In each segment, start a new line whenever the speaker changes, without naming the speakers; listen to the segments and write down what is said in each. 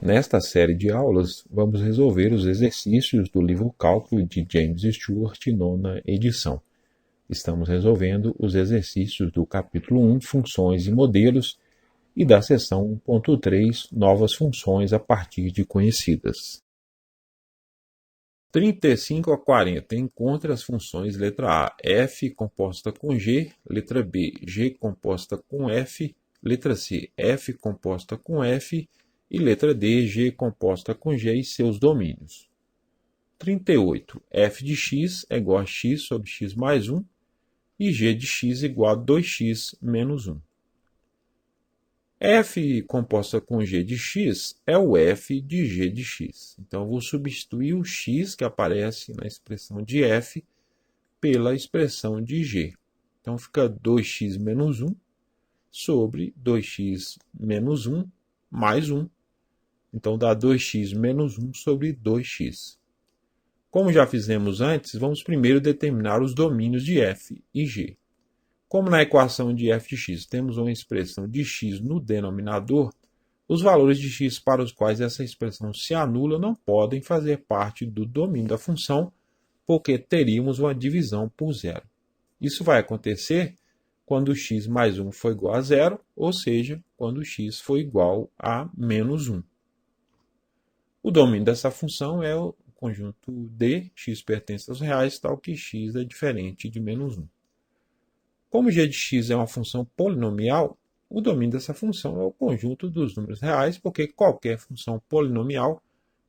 Nesta série de aulas, vamos resolver os exercícios do livro Cálculo de James Stewart, nona edição. Estamos resolvendo os exercícios do capítulo 1, Funções e Modelos, e da seção 1.3, Novas funções a partir de conhecidas. 35 a 40. Encontre as funções letra A, f composta com g, letra B, g composta com f, letra C, f composta com f e letra D, g composta com g e seus domínios. 38. f de x é igual a x sobre x mais 1 e g de x igual a 2x menos 1. f composta com g de x é o f de g de x. Então, eu vou substituir o x que aparece na expressão de f pela expressão de g. Então, fica 2x menos 1 sobre 2x menos 1 mais 1. Então, dá 2x menos 1 sobre 2x. Como já fizemos antes, vamos primeiro determinar os domínios de f e g. Como na equação de f de x temos uma expressão de x no denominador, os valores de x para os quais essa expressão se anula não podem fazer parte do domínio da função, porque teríamos uma divisão por zero. Isso vai acontecer quando x mais 1 for igual a zero, ou seja, quando x for igual a menos 1. O domínio dessa função é o conjunto D, x pertence aos reais, tal que x é diferente de menos 1. Como g de x é uma função polinomial, o domínio dessa função é o conjunto dos números reais, porque qualquer função polinomial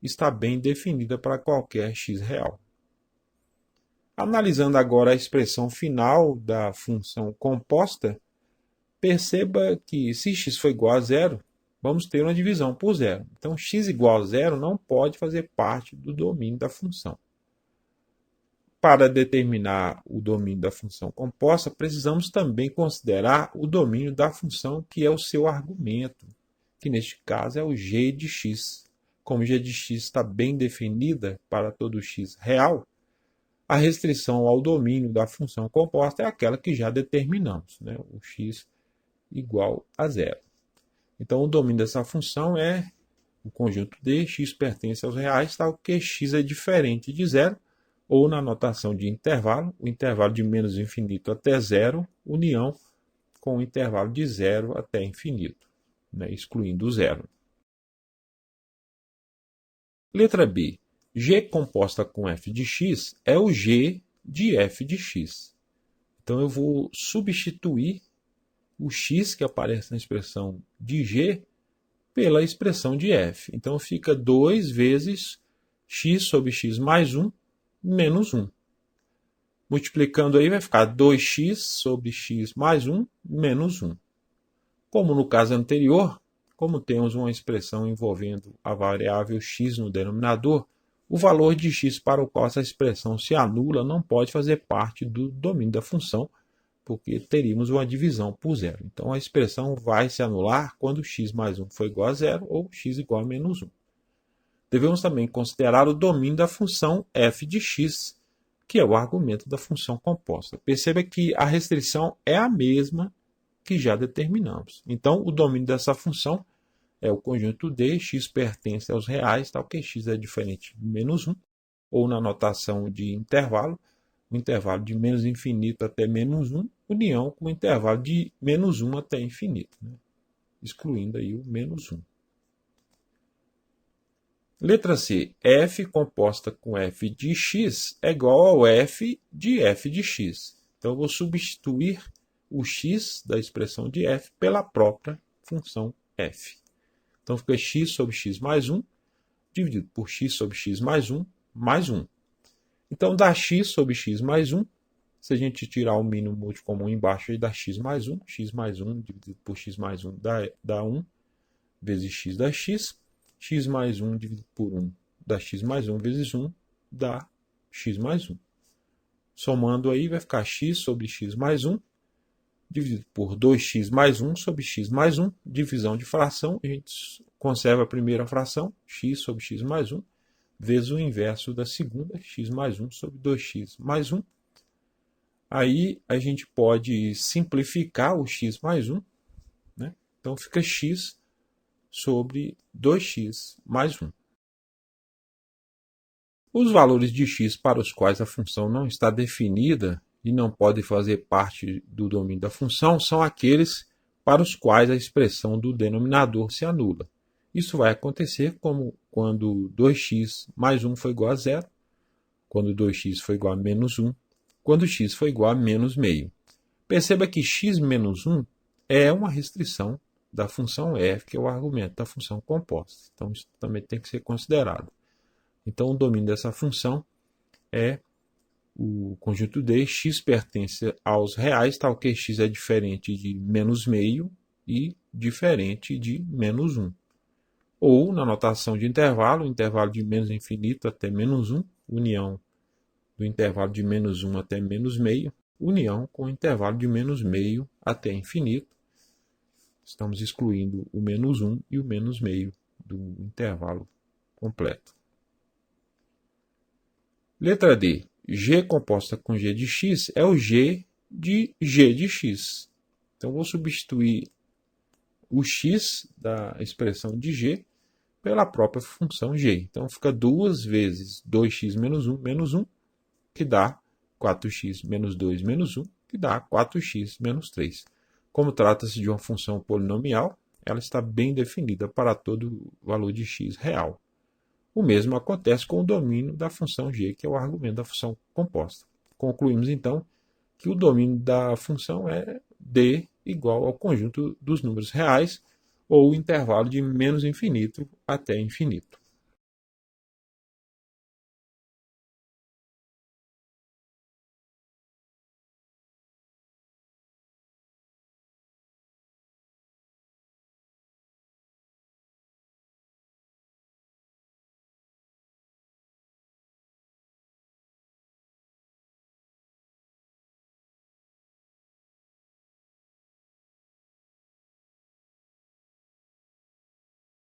está bem definida para qualquer x real. Analisando agora a expressão final da função composta, perceba que se x for igual a zero, vamos ter uma divisão por zero. Então, x igual a zero não pode fazer parte do domínio da função. Para determinar o domínio da função composta, precisamos também considerar o domínio da função que é o seu argumento, que neste caso é o g de x. Como g de x está bem definida para todo x real, a restrição ao domínio da função composta é aquela que já determinamos, né? O x igual a zero. Então, o domínio dessa função é o conjunto D, x pertence aos reais, tal que x é diferente de zero, ou na notação de intervalo, o intervalo de menos infinito até zero, união com o intervalo de zero até infinito, né, excluindo o zero. Letra B. G composta com f de x é o g de f de x. Então, eu vou substituir o x que aparece na expressão de g pela expressão de f. Então, fica 2 vezes x sobre x mais 1 menos 1. Multiplicando aí vai ficar 2x sobre x mais 1 menos 1. Como no caso anterior, como temos uma expressão envolvendo a variável x no denominador, o valor de x para o qual essa expressão se anula não pode fazer parte do domínio da função, porque teríamos uma divisão por zero. Então, a expressão vai se anular quando x mais 1 for igual a zero ou x igual a menos 1. Devemos também considerar o domínio da função f de x, que é o argumento da função composta. Perceba que a restrição é a mesma que já determinamos. Então, o domínio dessa função é o conjunto D, x pertence aos reais, tal que x é diferente de menos 1, ou na notação de intervalo, o intervalo de menos infinito até menos 1, união com o intervalo de menos 1 até infinito, né? Excluindo aí o menos 1. Letra C. F composta com f de x é igual ao f de x. Então, eu vou substituir o x da expressão de f pela própria função f. Então, fica x sobre x mais 1 dividido por x sobre x mais 1 mais 1. Então, dá x sobre x mais 1. Se a gente tirar o mínimo múltiplo comum embaixo, aí dá x mais 1. X mais 1 dividido por x mais 1 dá 1 vezes x dá x. X mais 1 dividido por 1 dá x mais 1 vezes 1 dá x mais 1. Somando aí vai ficar x sobre x mais 1 dividido por 2x mais 1 sobre x mais 1. Divisão de fração, a gente conserva a primeira fração, x sobre x mais 1, vezes o inverso da segunda, x mais 1 sobre 2x mais 1. Aí a gente pode simplificar o x mais 1, né? Então fica x sobre 2x mais 1. Os valores de x para os quais a função não está definida e não pode fazer parte do domínio da função são aqueles para os quais a expressão do denominador se anula. Isso vai acontecer como quando 2x mais 1 foi igual a 0, quando 2x foi igual a menos 1, quando x foi igual a menos meio. Perceba que x menos 1 é uma restrição da função f, que é o argumento da função composta. Então, isso também tem que ser considerado. Então, o domínio dessa função é o conjunto D, x pertence aos reais, tal que x é diferente de menos meio e diferente de menos 1. Ou, na notação de intervalo, o intervalo de menos infinito até menos 1, união do intervalo de menos 1 até menos meio, união com o intervalo de menos meio até infinito. Estamos excluindo o menos 1 e o menos meio do intervalo completo. Letra D. G composta com G de x é o G de x. Então, vou substituir o x da expressão de G pela própria função G. Então, fica 2 vezes 2x menos 1, que dá 4x menos 2 menos 1, que dá 4x menos 3. Como trata-se de uma função polinomial, ela está bem definida para todo valor de x real. O mesmo acontece com o domínio da função g, que é o argumento da função composta. Concluímos, então, que o domínio da função é D igual ao conjunto dos números reais ou o intervalo de menos infinito até infinito.